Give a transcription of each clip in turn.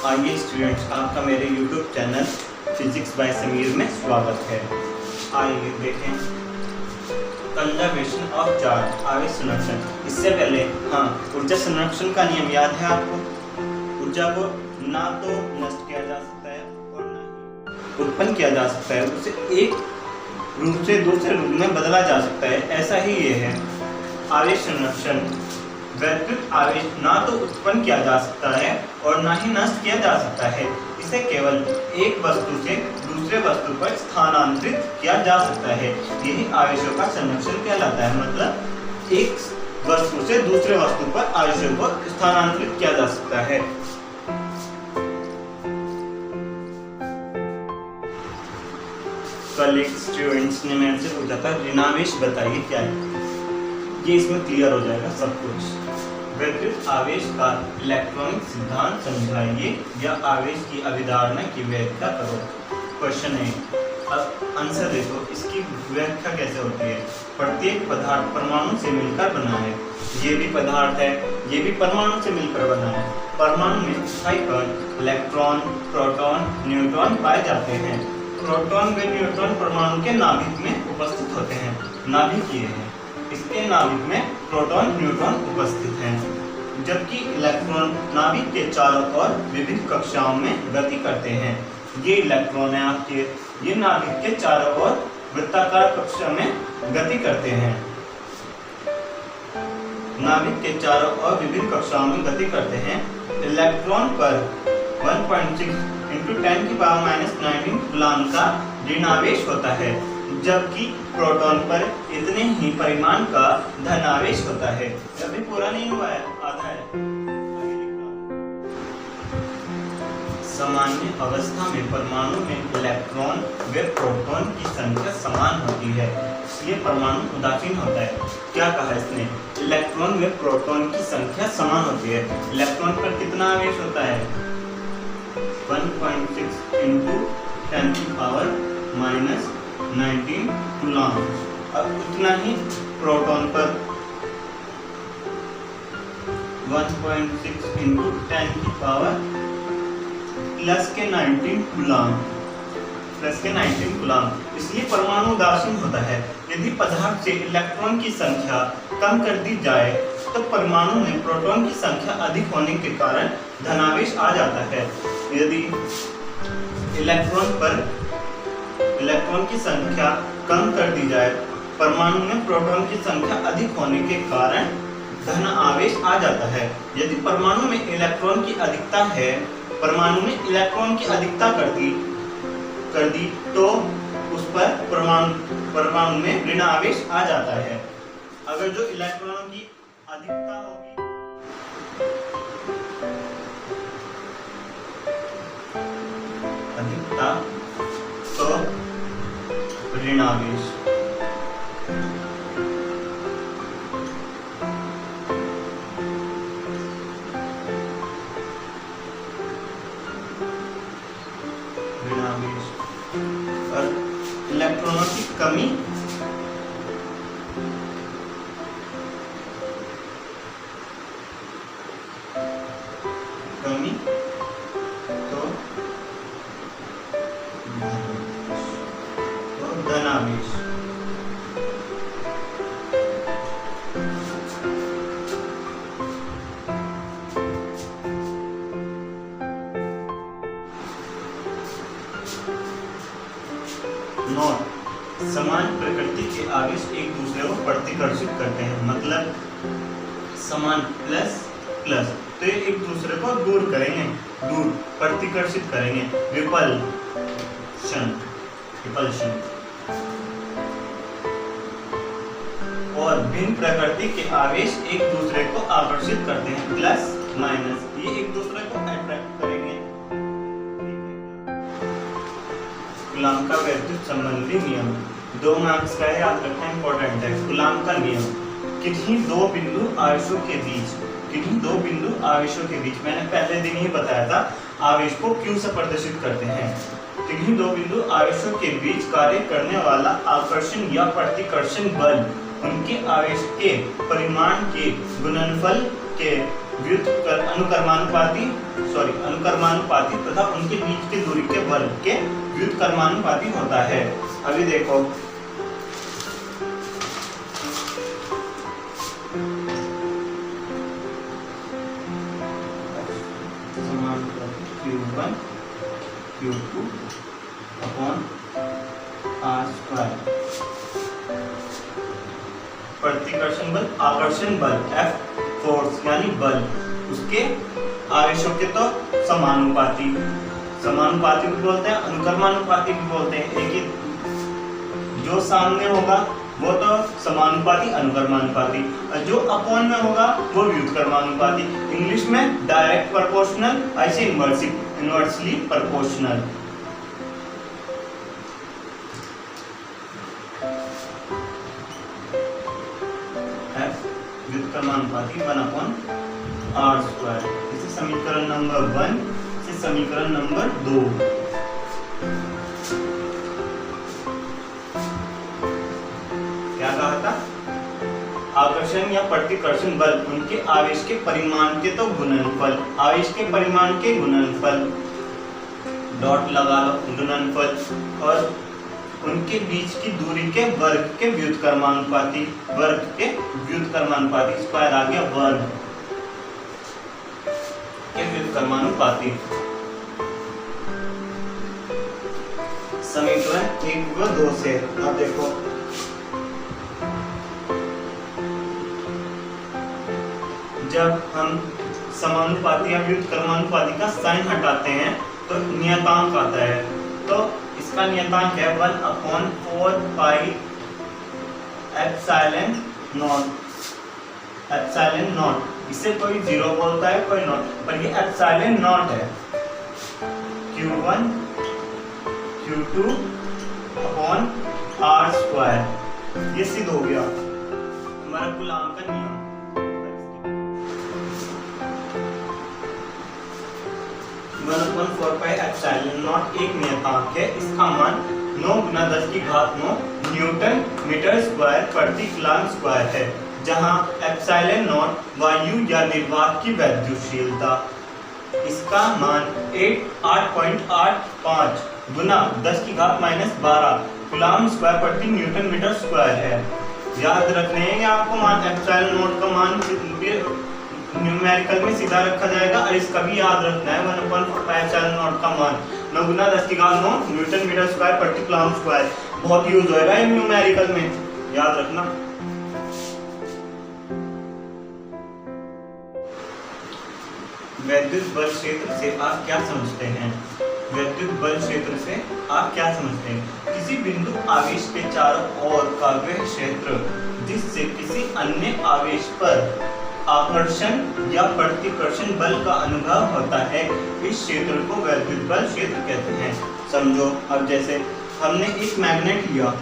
आइए स्टूडेंट्स, आपका मेरे YouTube channel physics bye Sameer में स्वागत है। आइए देखें कंजर्वेशन ऑफ चार्ज, आवेश संरक्षण। इससे पहले ऊर्जा संरक्षण का नियम याद है आपको? ऊर्जा को ना तो नष्ट किया जा सकता है और ना ही उत्पन्न किया जा सकता है, उसे एक रूप से दूसरे रूप में बदला जा सकता है। ऐसा ही ये है आवेश संरक्षण। वैद्युत आवेश ना तो उत्पन्न किया जा सकता है और ना ही नष्ट किया जा सकता है। इसे केवल एक वस्तु से दूसरे वस्तु पर स्थानांतरित किया जा सकता है। यही आवेशों का संरक्षण कहलाता है। मतलब एक वस्तु से दूसरे वस्तु पर आवेशों को स्थानांतरित किया जा सकता है। कल एक स्टूडेंट्स ने मेरे से पूछा था ऋणावेश बताइए क्या है। ये इसमें क्लियर हो जाएगा सब कुछ। वैद्युत आवेश का इलेक्ट्रॉनिक सिद्धांत समझाइए या आवेश की अवधारणा की व्याख्या करो। क्वेश्चन है, अब आंसर देखो। इसकी व्याख्या कैसे होती है? प्रत्येक पदार्थ परमाणु से मिलकर बना है। ये भी पदार्थ है, ये भी परमाणु से मिलकर बना है। परमाणु में स्थायी कण इलेक्ट्रॉन, प्रोटॉन, न्यूट्रॉन पाए जाते हैं। प्रोटॉन व न्यूट्रॉन परमाणु के नाभिक में उपस्थित होते हैं। नाभिक ये है, इसके नाभिक में प्रोटॉन न्यूट्रॉन उपस्थित हैं, जबकि इलेक्ट्रॉन नाभिक के चारों ओर विभिन्न कक्षाओं में गति करते हैं। ये इलेक्ट्रॉन है आपके, ये नाभिक के चारों ओर वृत्ताकार कक्षा में गति करते हैं। नाभिक के चारों ओर विभिन्न कक्षाओं में गति करते हैं। इलेक्ट्रॉन पर 1.6 × 10⁻⁻19 कूलम का ऋणावेश होता है, जबकि प्रोटॉन पर इतने ही परिमाण का धनावेश होता है। अभी पूरा नहीं हुआ है, आधा है। सामान्य अवस्था में परमाणु में इलेक्ट्रॉन व प्रोटॉन की संख्या समान होती है, इसलिए परमाणु उदासीन होता है। क्या कहा इसने? इलेक्ट्रॉन व प्रोटॉन की संख्या समान होती है। इलेक्ट्रॉन पर कितना आवेश होता है? 1.6 × 10⁻⁻19 कूलम। अब उतना ही प्रोटॉन पर 1.6 × 10⁻⁻19 कूलम। इसलिए परमाणु उदासीन होता है। यदि पदार्थ से इलेक्ट्रॉन की संख्या कम कर दी जाए तो परमाणु में प्रोटॉन की संख्या अधिक होने के कारण धनावेश आ जाता है। यदि इलेक्ट्रॉन की संख्या कम कर दी जाए, परमाणु में प्रोटॉन की संख्या अधिक होने के कारण धन आवेश आ जाता है। यदि परमाणु में इलेक्ट्रॉन की अधिकता है, परमाणु में इलेक्ट्रॉन की अधिकता कर दी तो उस पर परमाणु में ऋण आवेश आ जाता है। अगर जो इलेक्ट्रॉनों की अधिकता होगी तो ऋण आवेश। और इलेक्ट्रॉनों की कमी तो धनावेश। नोट, समान प्रकृति के आवेश एक दूसरे को प्रतिकर्षित करते हैं। मतलब समान प्लस प्लस, तो ये एक दूसरे को दूर करेंगे, प्रतिकर्षित करेंगे। रिपल्शन। और भिन्न प्रकृति के आवेश एक दूसरे को आकर्षित करते हैं। प्लस माइनस, ये एक दूसरे को अट्रैक्ट करेंगे। कूलम का वैद्युत संबंधी नियम 2 मार्क्स का है, याद रखना इंपॉर्टेंट है। कूलम का नियम किन्हीं दो बिंदु आवेशों के बीच मैंने पहले दिन ही बताया था, आवेश को Q से प्रदर्शित करते हैं। किन्हीं दो बिंदु आवेशों के बीच कार्य करने वाला आकर्षण या प्रतिकर्षण बल उनके आवेश के परिमाण के गुणनफल के अनुकर्मानुपाती तथा उनके बीच की दूरी के वर्ग के व्युत्क्रमानुपाती होता है। अभी देखो Q1 Q2 अपॉन R²। प्रतिकर्षण बल, आकर्षण बल F फोर्स यानी बल, उसके आवेशों के तो समानुपाती भी बोलते हैं, अनुकर्मानुपाती भी बोलते हैं। एक ही जो सामने होगा वो तो समानुपाती अनुकर्मानुपाती, और जो अपॉन में होगा वो व्युत्क्रमानुपाती। इंग्लिश में डायरेक्ट प्रोपोर्शनल, ऐसे इनवर्सली प्रोपोर्शनल। व्युत्क्रमानुपाती 1/r²। इसे समीकरण नंबर 1 से समीकरण नंबर 2। क्या कहा था? आकर्षण या प्रतिकर्षण बल उनके आवेश के परिमाण के तो गुणनफल, आवेश के परिमाण के गुणनफल, डॉट लगा लो, गुणनफल, और उनके बीच की दूरी के वर्ग के व्युत्क्रमानुपाती, स्क्वायर आ गया वर्ग के व्युत्क्रमानुपाती। समीकरण 1 व 2 से अब देखो जब हम समानुपाती या व्युत्क्रमानुपाती का साइन हटाते हैं तो नियतांक आता है। तो इसका नियतांक है 1/4 पाई एप्सिलॉन नॉट। इसे कोई 0 बोलता है, कोई नॉट, पर ये एप्सिलॉन नॉट है। Q1 Q2 upon R²। ये सिद्ध हो गया हमारा कूलॉम का नियम। 1/4 पाई एप्सिलॉन नॉट एक नियतांक है। इसका मान 9 × 10⁹ न्यूटन मीटर स्क्वायर प्रति कूलॉम स्क्वायर है, जहां एप्सिलॉन नॉट वायु या निर्वात की वैद्युतशीलता। इसका मान 8.85 गुना 10⁻⁻12 कूलॉम स्क्वायर प्रति न्यूटन मीटर स्क्वायर है। याद रखने हैं आपको मान एप्सिलॉन नॉट का मान न्यूमेरिकल में सीधा रखा जाएगा, और इसका भी याद रखना है 1/4 पाई एप्सिलॉन नॉट का मान 9 × 10⁹ न्यूटन मीटर स्क्वायर प्रति कूलॉम स्क्वायर। बहुत यूज होएगा ये न्यूमेरिकल में, याद रखना। वैद्युत बल क्षेत्र से आप क्या समझते हैं? वैद्युत बल क्षेत्र से आप क्या समझते हैं? किसी बिंदु आवेश के चारों ओर का वह क्षेत्र जिससे किसी अन्य आवेश पर आकर्षण या प्रतिकर्षण बल का अनुभव होता है, इस क्षेत्र को वैद्युत बल क्षेत्र कहते हैं। समझो, अब जैसे हमने एक मैग्नेट लिया,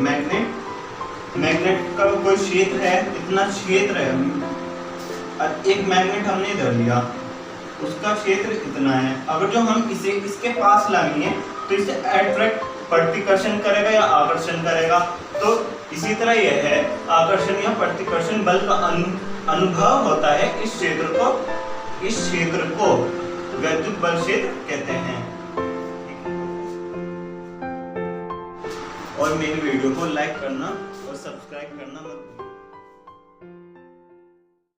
मैग्नेट का कोई क्षेत्र है, इतना क्षेत्र है, और एक मैग्नेट हमने इधर लिया, उसका क्षेत्र इतना है। अगर जो हम इसे इसके पास लाएंगे तो इसे अट्रैक्ट प्रतिकर्षण करेगा या आकर्षण करेगा। तो इसी तरह यह है, आकर्षण या प्रतिकर्षण बल का अनुभव होता है। इस क्षेत्र को वैद्युत बल क्षेत्र कहते हैं। और मेरी वीडियो को लाइक करना और सब्सक्राइब करना मत